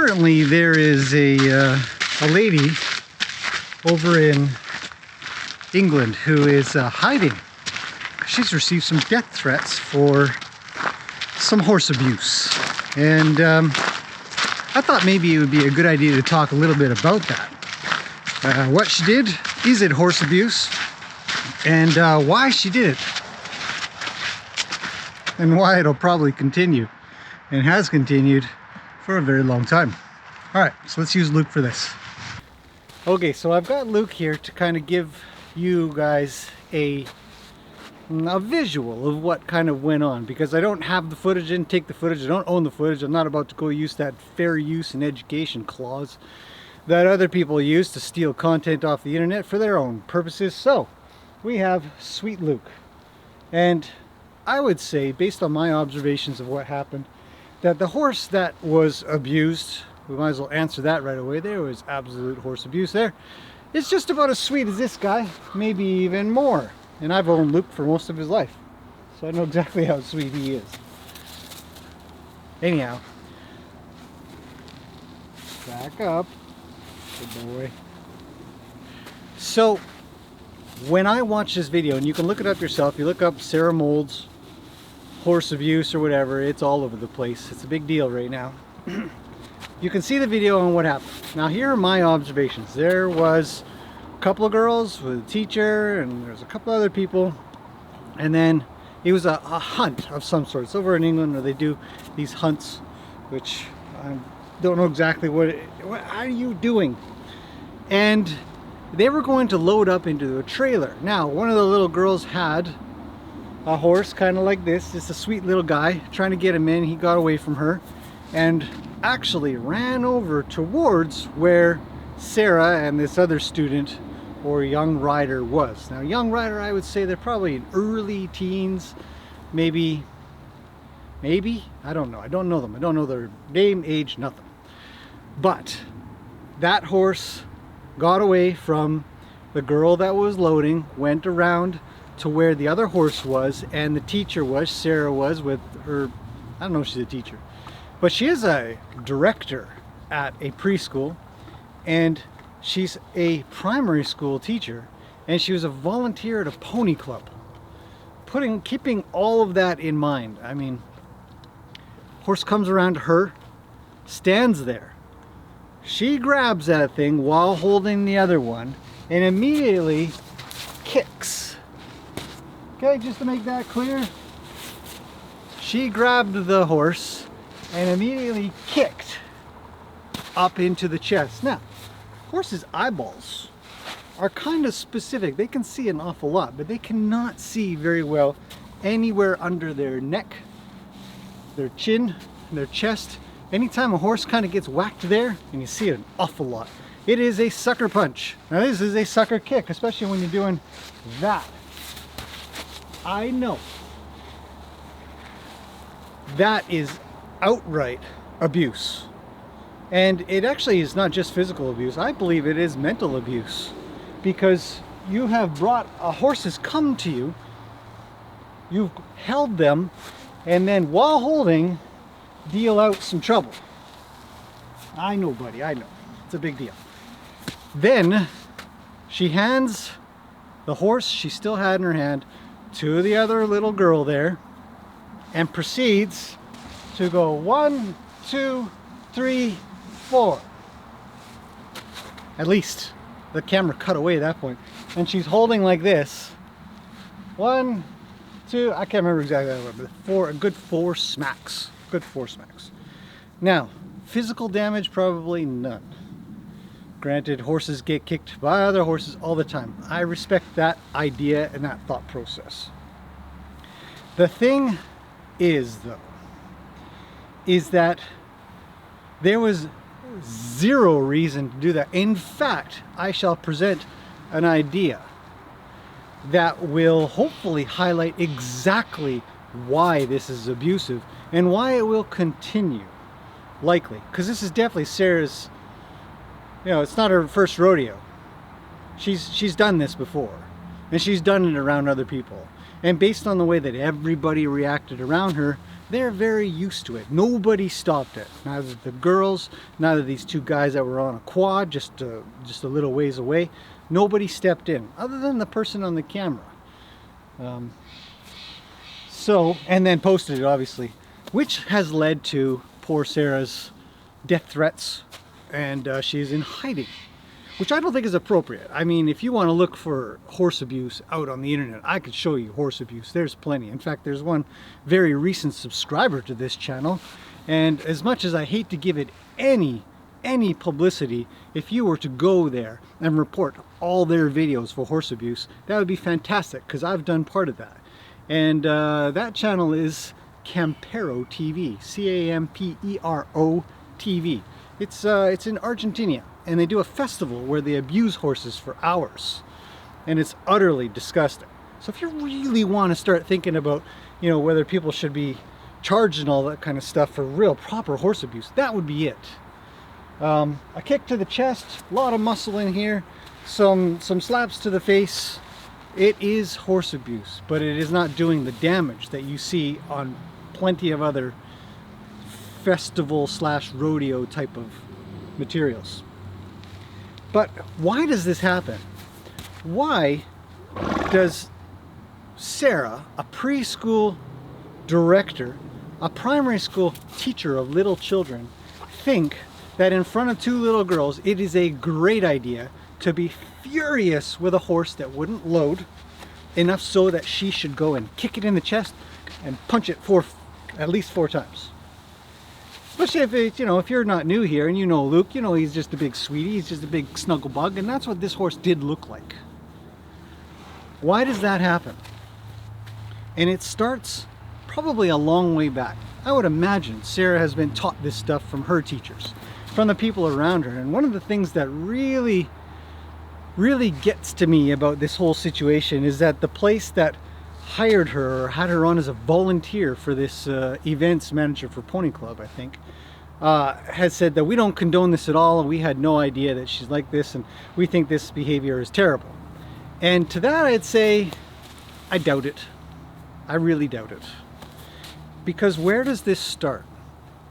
currently there is a lady over in England who is hiding. She's received some death threats for some horse abuse, and I thought maybe it would be a good idea to talk a little bit about that. What she did, is it horse abuse, and why she did it, and why it'll probably continue, and has continued for a very long time. Alright, so let's use Luke for this. Okay, so I've got Luke here to kind of give you guys a visual of what kind of went on, because I don't have the footage, didn't take the footage, I don't own the footage, I'm not about to go use that fair use and education clause that other people use to steal content off the internet for their own purposes. So we have Sweet Luke, and I would say, based on my observations of what happened, that the horse that was abused, we might as well answer that right away, there was absolute horse abuse there. It's just about as sweet as this guy, maybe even more. And I've owned Luke for most of his life, so I know exactly how sweet he is. Anyhow, back up, good boy. So, when I watch this video, and you can look it up yourself, you look up Sarah Moulds, horse abuse or whatever, it's all over the place. It's a big deal right now. You can see the video on what happened. Now here are my observations. There was a couple of girls with a teacher, and there's a couple other people, and then it was a hunt of some sort. It's over in England where they do these hunts, which I don't know exactly what are you doing. And they were going to load up into a trailer. Now one of the little girls had a horse kind of like this, just a sweet little guy trying to get him in. He got away from her and actually ran over towards where Sarah and this other student or young rider was. Now young rider, I would say they're probably in early teens, maybe, I don't know, I don't know them, I don't know their name, age, nothing. But that horse got away from the girl that was loading, went around to where the other horse was, and the teacher was, Sarah was with her, I don't know if she's a teacher, but she is a director at a preschool, and she's a primary school teacher, and she was a volunteer at a pony club. Keeping all of that in mind, I mean, horse comes around to her, stands there. She grabs that thing while holding the other one and immediately kicks. Okay, just to make that clear, she grabbed the horse and immediately kicked up into the chest. Now, horses' eyeballs are kind of specific. They can see an awful lot, but they cannot see very well anywhere under their neck, their chin, their chest. Anytime a horse kind of gets whacked there, and you see it an awful lot, it is a sucker punch. Now this is a sucker kick, especially when you're doing that. I know that is outright abuse, and it actually is not just physical abuse. I believe it is mental abuse, because you have brought a horse has come to you, you've held them, and then while holding, deal out some trouble. I know, buddy, I know, it's a big deal. Then she hands the horse she still had in her hand to the other little girl there, and proceeds to go 1, 2, 3, 4. At least the camera cut away at that point, and she's holding like this. 1, 2, I can't remember exactly how, but a good 4 smacks. Good 4 smacks. Now, physical damage, probably none. Granted, horses get kicked by other horses all the time. I respect that idea and that thought process. The thing is, though, is that there was zero reason to do that. In fact, I shall present an idea that will hopefully highlight exactly why this is abusive and why it will continue, likely, because this is definitely Sarah's, you know, it's not her first rodeo. She's done this before, and she's done it around other people, and based on the way that everybody reacted around her, they're very used to it. Nobody stopped it. Neither the girls, neither these two guys that were on a quad just a little ways away. Nobody stepped in, other than the person on the camera. And then posted it, obviously, which has led to poor Sarah's death threats, and she's in hiding, which I don't think is appropriate. I mean, if you want to look for horse abuse out on the internet, I could show you horse abuse. There's plenty. In fact, there's one very recent subscriber to this channel, and as much as I hate to give it any publicity, if you were to go there and report all their videos for horse abuse, that would be fantastic, because I've done part of that. And that channel is Campero TV, C-A-M-P-E-R-O TV. It's in Argentina, and they do a festival where they abuse horses for hours, and it's utterly disgusting. So if you really want to start thinking about, you know, whether people should be charged and all that kind of stuff for real proper horse abuse, that would be it. A kick to the chest, a lot of muscle in here, some slaps to the face. It is horse abuse, but it is not doing the damage that you see on plenty of other festival / rodeo type of materials. But why does this happen? Why does Sarah, a preschool director, a primary school teacher of little children, think that in front of two little girls it is a great idea to be furious with a horse that wouldn't load, enough so that she should go and kick it in the chest and punch it at least 4 times? Especially if it's, you know, if you're not new here and you know Luke, you know he's just a big sweetie, he's just a big snuggle bug, and that's what this horse did look like. Why does that happen? And it starts probably a long way back. I would imagine Sarah has been taught this stuff from her teachers, from the people around her. And one of the things that really gets to me about this whole situation is that the place that hired her or had her on as a volunteer for this events manager for Pony Club, I think, has said that we don't condone this at all, and we had no idea that she's like this, and we think this behavior is terrible. And to that I'd say, I doubt it. I really doubt it. Because where does this start?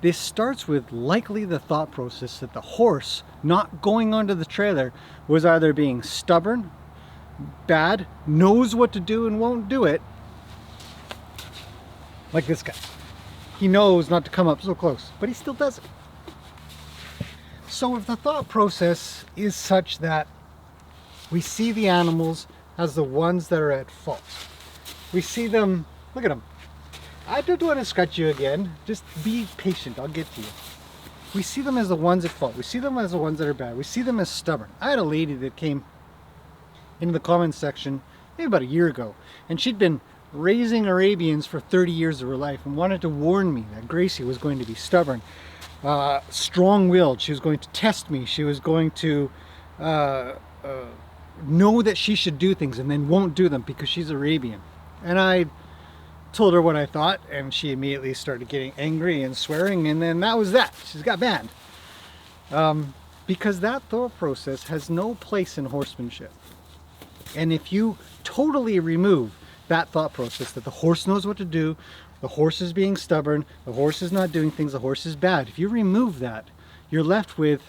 This starts with likely the thought process that the horse not going onto the trailer was either being stubborn, bad, knows what to do and won't do it, like this guy. He knows not to come up so close, but he still does it. So if the thought process is such that we see the animals as the ones that are at fault, we see them, look at them. I don't want to scratch you again. Just be patient. I'll get to you. We see them as the ones at fault. We see them as the ones that are bad. We see them as stubborn. I had a lady that came into the comments section maybe about a year ago, and she'd been raising Arabians for 30 years of her life and wanted to warn me that Gracie was going to be stubborn, strong-willed. She was going to test me. She was going to know that she should do things and then won't do them because she's Arabian. And I told her what I thought, and she immediately started getting angry and swearing, and then that was that. She's got banned. Because that thought process has no place in horsemanship. And if you totally remove that thought process that the horse knows what to do, the horse is being stubborn, the horse is not doing things, the horse is bad, if you remove that, you're left with,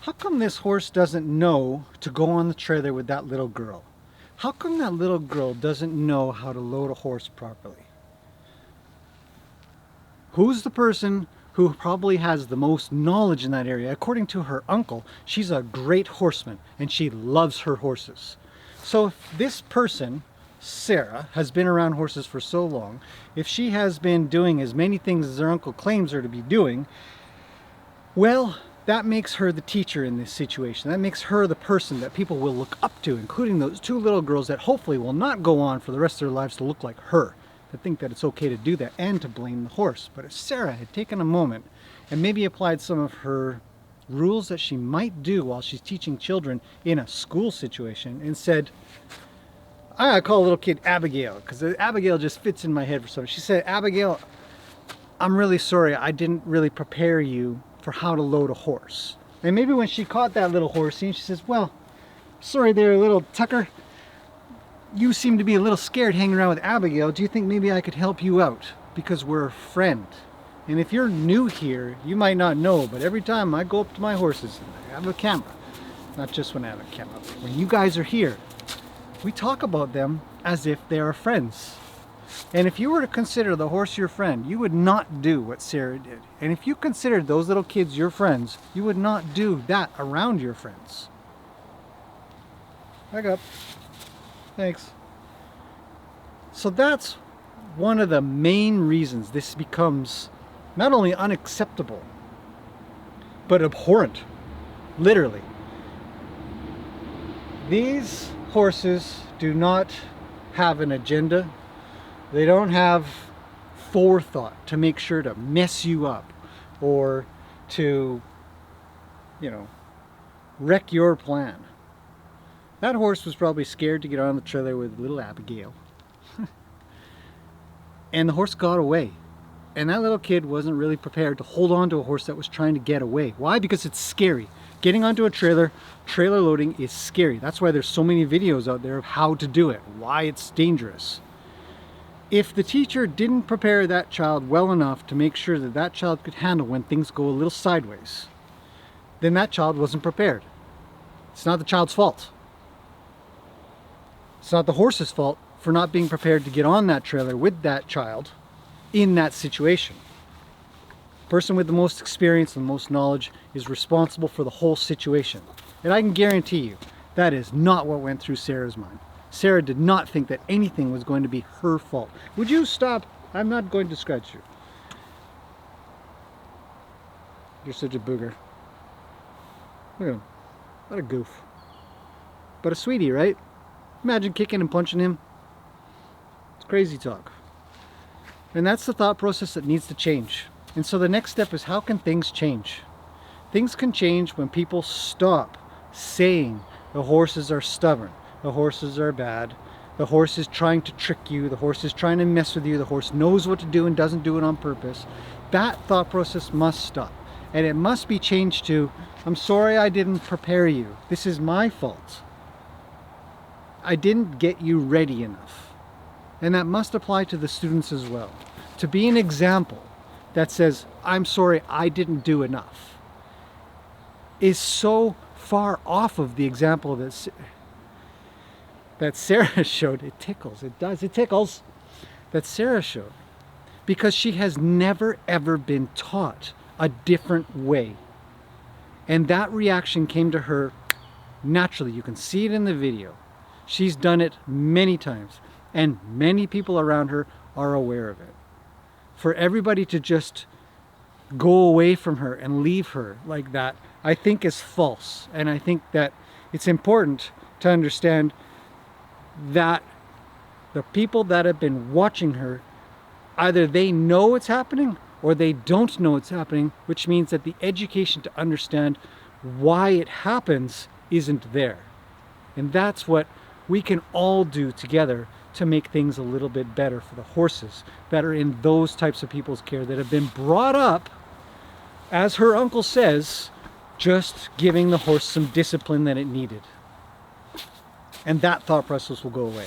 how come this horse doesn't know to go on the trailer with that little girl? How come that little girl doesn't know how to load a horse properly? Who's the person who probably has the most knowledge in that area? According to her uncle, she's a great horseman and she loves her horses. So if this person, Sarah, has been around horses for so long, if she has been doing as many things as her uncle claims her to be doing, well, that makes her the teacher in this situation. That makes her the person that people will look up to, including those two little girls that hopefully will not go on for the rest of their lives to look like her, to think that it's okay to do that and to blame the horse. But if Sarah had taken a moment and maybe applied some of her rules that she might do while she's teaching children in a school situation and said, I call a little kid Abigail, because Abigail just fits in my head for some. She said, Abigail, I'm really sorry, I didn't really prepare you for how to load a horse. And maybe when she caught that little horsey, and she says, well, sorry there, little Tucker, you seem to be a little scared hanging around with Abigail. Do you think maybe I could help you out? because we're a friend. And if you're new here, you might not know, but every time I go up to my horses, and I have a camera, not just when I have a camera, but when you guys are here, we talk about them as if they are friends. And if you were to consider the horse your friend, you would not do what Sarah did. And if you considered those little kids your friends, you would not do that around your friends. Back up. Thanks. So that's one of the main reasons this becomes not only unacceptable, but abhorrent. Literally. These horses do not have an agenda. They don't have forethought to make sure to mess you up or to, wreck your plan. That horse was probably scared to get on the trailer with little Abigail. And the horse got away. And that little kid wasn't really prepared to hold on to a horse that was trying to get away. Why? Because it's scary. Getting onto a trailer loading is scary. That's why there's so many videos out there of how to do it, why it's dangerous. If the teacher didn't prepare that child well enough to make sure that that child could handle when things go a little sideways, then that child wasn't prepared. It's not the child's fault. It's not the horse's fault for not being prepared to get on that trailer with that child in that situation. The person with the most experience and the most knowledge is responsible for the whole situation. And I can guarantee you, that is not what went through Sarah's mind. Sarah did not think that anything was going to be her fault. Would you stop? I'm not going to scratch you. You're such a booger. Look at him. What a goof. But a sweetie, right? Imagine kicking and punching him. It's crazy talk. And that's the thought process that needs to change. And so the next step is, how can things change? Things can change when people stop saying the horses are stubborn, the horses are bad, the horse is trying to trick you, the horse is trying to mess with you, the horse knows what to do and doesn't do it on purpose. That thought process must stop. And it must be changed to, I'm sorry I didn't prepare you. This is my fault. I didn't get you ready enough. And that must apply to the students as well. To be an example that says, I'm sorry I didn't do enough, is so far off of the example that Sarah showed. It tickles, it does, it tickles, that Sarah showed. Because she has never ever been taught a different way. And that reaction came to her naturally. You can see it in the video. She's done it many times, and many people around her are aware of it. For everybody to just go away from her and leave her like that, I think is false. And I think that it's important to understand that the people that have been watching her, either they know it's happening or they don't know it's happening, which means that the education to understand why it happens isn't there. And that's what we can all do together to make things a little bit better for the horses that are in those types of people's care, that have been brought up, as her uncle says, just giving the horse some discipline that it needed. And that thought process will go away.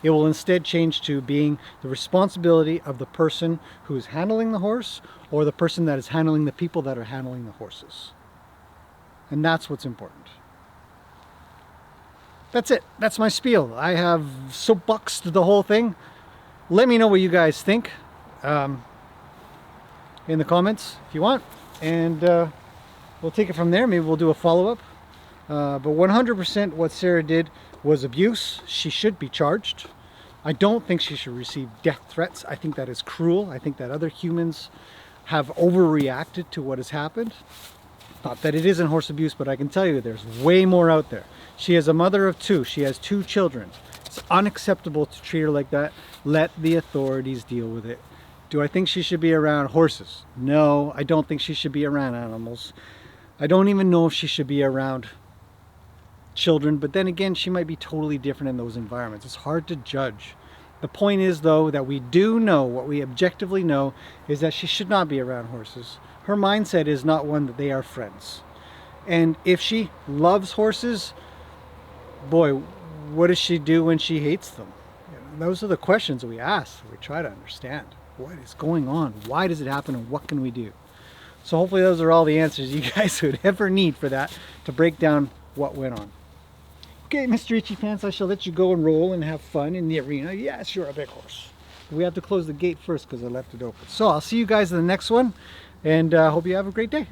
It will instead change to being the responsibility of the person who is handling the horse, or the person that is handling the people that are handling the horses. And that's what's important. That's it. That's my spiel. I have soapboxed the whole thing. Let me know what you guys think in the comments if you want. And we'll take it from there. Maybe we'll do a follow-up. But 100% what Sarah did was abuse. She should be charged. I don't think she should receive death threats. I think that is cruel. I think that other humans have overreacted to what has happened. Not that it isn't horse abuse, but I can tell you there's way more out there. She is a mother of two. She has 2 children. It's unacceptable to treat her like that. Let the authorities deal with it. Do I think she should be around horses? No, I don't think she should be around animals. I don't even know if she should be around children, but then again, she might be totally different in those environments. It's hard to judge. The point is, though, that we do know, what we objectively know, is that she should not be around horses. Her mindset is not one that they are friends. And if she loves horses, boy, what does she do when she hates them? Those are the questions we ask, we try to understand. what is going on? Why does it happen, and what can we do? So hopefully those are all the answers you guys would ever need for that, to break down what went on. Okay, Mr. Itchy Pants, I shall let you go and roll and have fun in the arena. Yes, you're a big horse. We have to close the gate first because I left it open. So I'll see you guys in the next one, and hope you have a great day.